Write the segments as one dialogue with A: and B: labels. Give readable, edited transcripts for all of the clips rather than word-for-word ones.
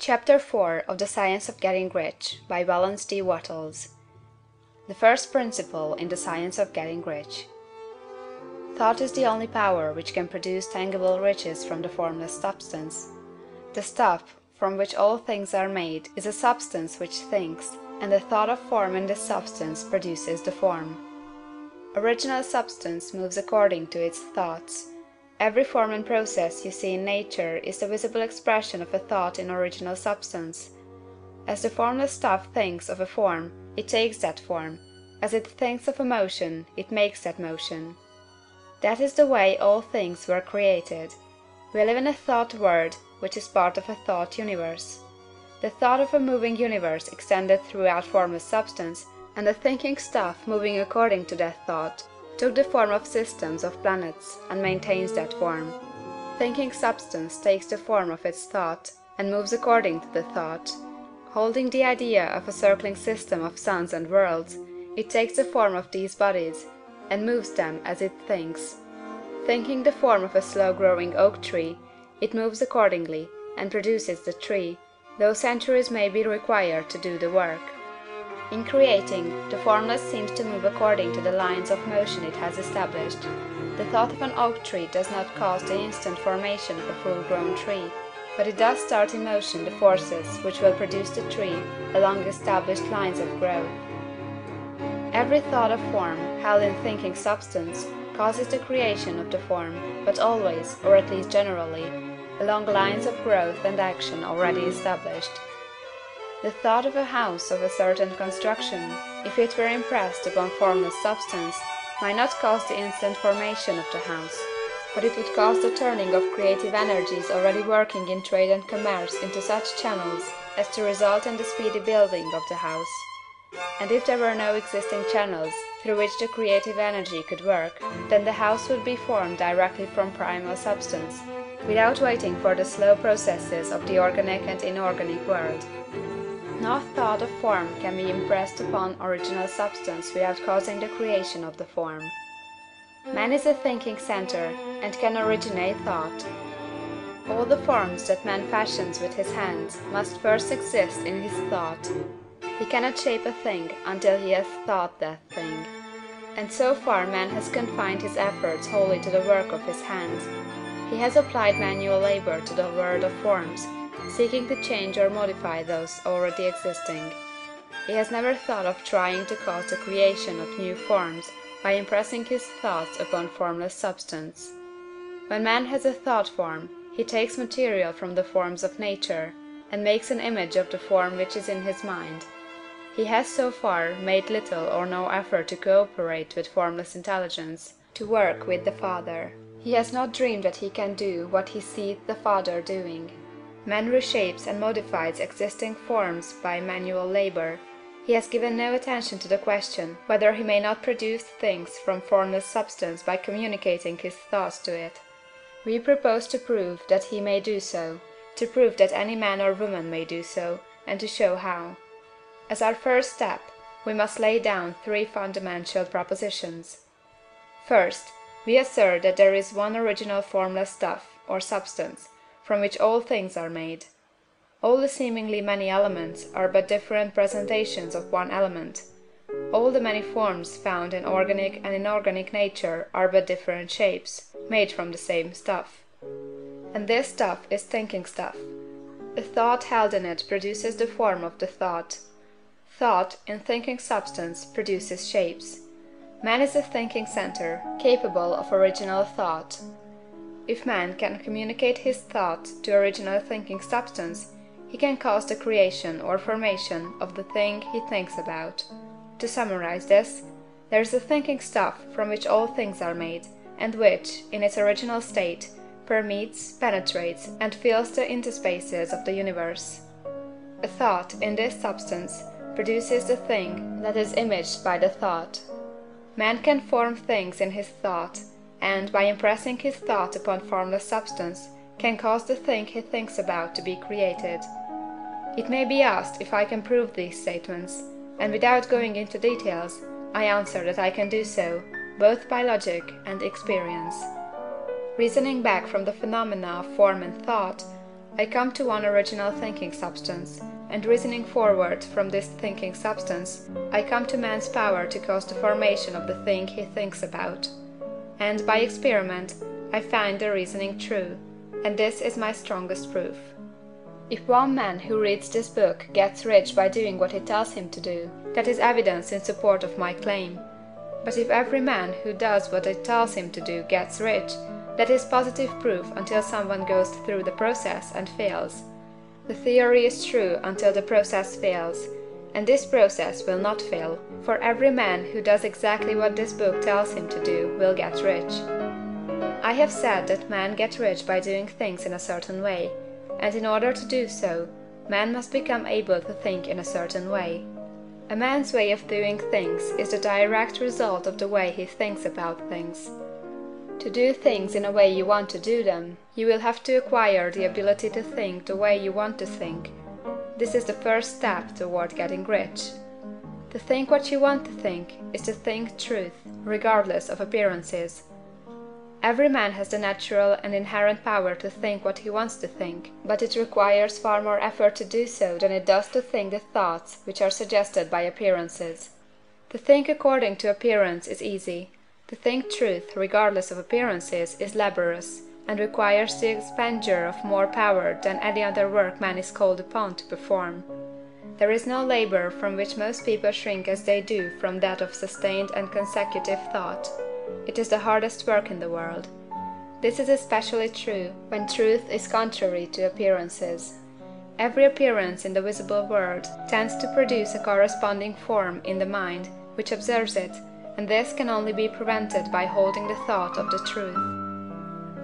A: Chapter 4 of The Science of Getting Rich by Wallace D. Wattles. The first principle in the science of getting rich. Thought is the only power which can produce tangible riches from the formless substance. The stuff from which all things are made is a substance which thinks, and the thought of form in this substance produces the form. Original substance moves according to its thoughts. Every form and process you see in nature is the visible expression of a thought in original substance. As the formless stuff thinks of a form, it takes that form. As it thinks of a motion, it makes that motion. That is the way all things were created. We live in a thought world, which is part of a thought universe. The thought of a moving universe extended throughout formless substance, and the thinking stuff moving according to that thought took the form of systems of planets, and maintains that form. Thinking substance takes the form of its thought, and moves according to the thought. Holding the idea of a circling system of suns and worlds, it takes the form of these bodies, and moves them as it thinks. Thinking the form of a slow-growing oak tree, it moves accordingly, and produces the tree, though centuries may be required to do the work. In creating, the formless seems to move according to the lines of motion it has established. The thought of an oak tree does not cause the instant formation of a full-grown tree, but it does start in motion the forces which will produce the tree along established lines of growth. Every thought of form, held in thinking substance, causes the creation of the form, but always, or at least generally, along lines of growth and action already established. The thought of a house of a certain construction, if it were impressed upon formless substance, might not cause the instant formation of the house, but it would cause the turning of creative energies already working in trade and commerce into such channels as to result in the speedy building of the house. And if there were no existing channels through which the creative energy could work, then the house would be formed directly from primal substance, without waiting for the slow processes of the organic and inorganic world. No thought of form can be impressed upon original substance without causing the creation of the form. Man is a thinking center, and can originate thought. All the forms that man fashions with his hands must first exist in his thought. He cannot shape a thing until he has thought that thing. And so far man has confined his efforts wholly to the work of his hands. He has applied manual labor to the world of forms, seeking to change or modify those already existing. He has never thought of trying to cause the creation of new forms by impressing his thoughts upon formless substance. When man has a thought form, he takes material from the forms of nature, and makes an image of the form which is in his mind. He has so far made little or no effort to cooperate with formless intelligence, to work with the Father. He has not dreamed that he can do what he seeth the Father doing. Man reshapes and modifies existing forms by manual labor. He has given no attention to the question whether he may not produce things from formless substance by communicating his thoughts to it. We propose to prove that he may do so, to prove that any man or woman may do so, and to show how. As our first step, we must lay down three fundamental propositions. First, we assert that there is one original formless stuff, or substance, from which all things are made. All the seemingly many elements are but different presentations of one element. All the many forms found in organic and inorganic nature are but different shapes, made from the same stuff. And this stuff is thinking stuff. The thought held in it produces the form of the thought. Thought, in thinking substance, produces shapes. Man is a thinking center, capable of original thought. If man can communicate his thought to original thinking substance, he can cause the creation or formation of the thing he thinks about. To summarize this, there is a thinking stuff from which all things are made, and which, in its original state, permeates, penetrates, and fills the interspaces of the universe. A thought, in this substance, produces the thing that is imaged by the thought. Man can form things in his thought, and, by impressing his thought upon formless substance, can cause the thing he thinks about to be created. It may be asked if I can prove these statements, and without going into details, I answer that I can do so, both by logic and experience. Reasoning back from the phenomena of form and thought, I come to one original thinking substance, and reasoning forward from this thinking substance, I come to man's power to cause the formation of the thing he thinks about. And by experiment, I find the reasoning true, and this is my strongest proof. If one man who reads this book gets rich by doing what it tells him to do, that is evidence in support of my claim. But if every man who does what it tells him to do gets rich, that is positive proof until someone goes through the process and fails. The theory is true until the process fails, and this process will not fail, for every man who does exactly what this book tells him to do will get rich. I have said that men get rich by doing things in a certain way, and in order to do so, man must become able to think in a certain way. A man's way of doing things is the direct result of the way he thinks about things. To do things in a way you want to do them, you will have to acquire the ability to think the way you want to think. This is the first step toward getting rich. To think what you want to think is to think truth, regardless of appearances. Every man has the natural and inherent power to think what he wants to think, but it requires far more effort to do so than it does to think the thoughts which are suggested by appearances. To think according to appearance is easy. To think truth, regardless of appearances, is laborious, and requires the expenditure of more power than any other work man is called upon to perform. There is no labor from which most people shrink as they do from that of sustained and consecutive thought. It is the hardest work in the world. This is especially true when truth is contrary to appearances. Every appearance in the visible world tends to produce a corresponding form in the mind which observes it, and this can only be prevented by holding the thought of the truth.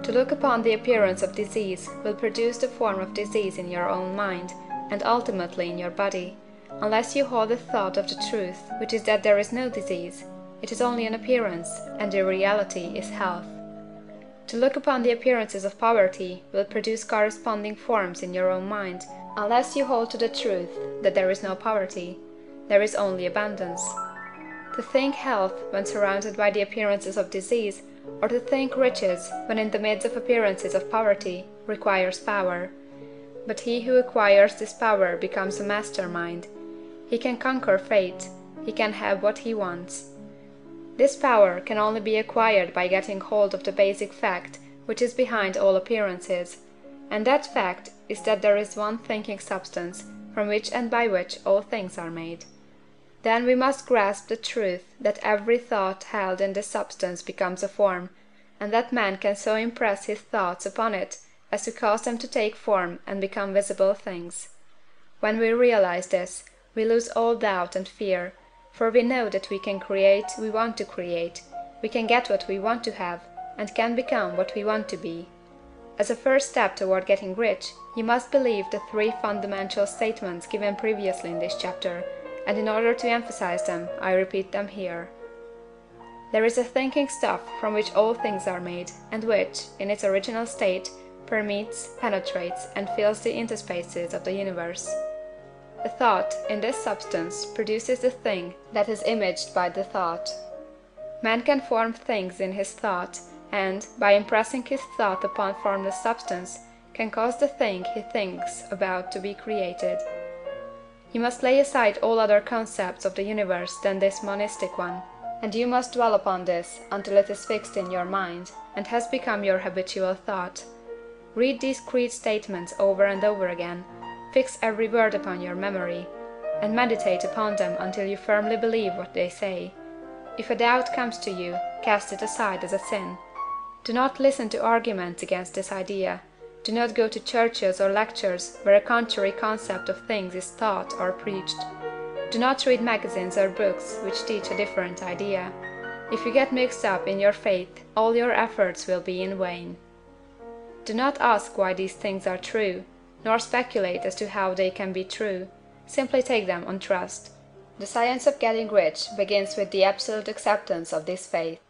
A: To look upon the appearance of disease will produce the form of disease in your own mind, and ultimately in your body, unless you hold the thought of the truth, which is that there is no disease. It is only an appearance, and the reality is health. To look upon the appearances of poverty will produce corresponding forms in your own mind, unless you hold to the truth that there is no poverty. There is only abundance. To think health when surrounded by the appearances of disease, or to think riches when in the midst of appearances of poverty, requires power. But he who acquires this power becomes a mastermind. He can conquer fate. He can have what he wants. This power can only be acquired by getting hold of the basic fact which is behind all appearances, and that fact is that there is one thinking substance from which and by which all things are made. Then we must grasp the truth that every thought held in this substance becomes a form, and that man can so impress his thoughts upon it as to cause them to take form and become visible things. When we realize this, we lose all doubt and fear, for we know that we can create we want to create, we can get what we want to have, and can become what we want to be. As a first step toward getting rich, you must believe the three fundamental statements given previously in this chapter, and in order to emphasize them, I repeat them here. There is a thinking stuff from which all things are made, and which, in its original state, permeates, penetrates, and fills the interspaces of the universe. The thought, in this substance, produces the thing that is imaged by the thought. Man can form things in his thought, and, by impressing his thought upon formless substance, can cause the thing he thinks about to be created. You must lay aside all other concepts of the universe than this monistic one, and you must dwell upon this until it is fixed in your mind, and has become your habitual thought. Read these creed statements over and over again, fix every word upon your memory, and meditate upon them until you firmly believe what they say. If a doubt comes to you, cast it aside as a sin. Do not listen to arguments against this idea. Do not go to churches or lectures where a contrary concept of things is taught or preached. Do not read magazines or books which teach a different idea. If you get mixed up in your faith, all your efforts will be in vain. Do not ask why these things are true, nor speculate as to how they can be true. Simply take them on trust. The science of getting rich begins with the absolute acceptance of this faith.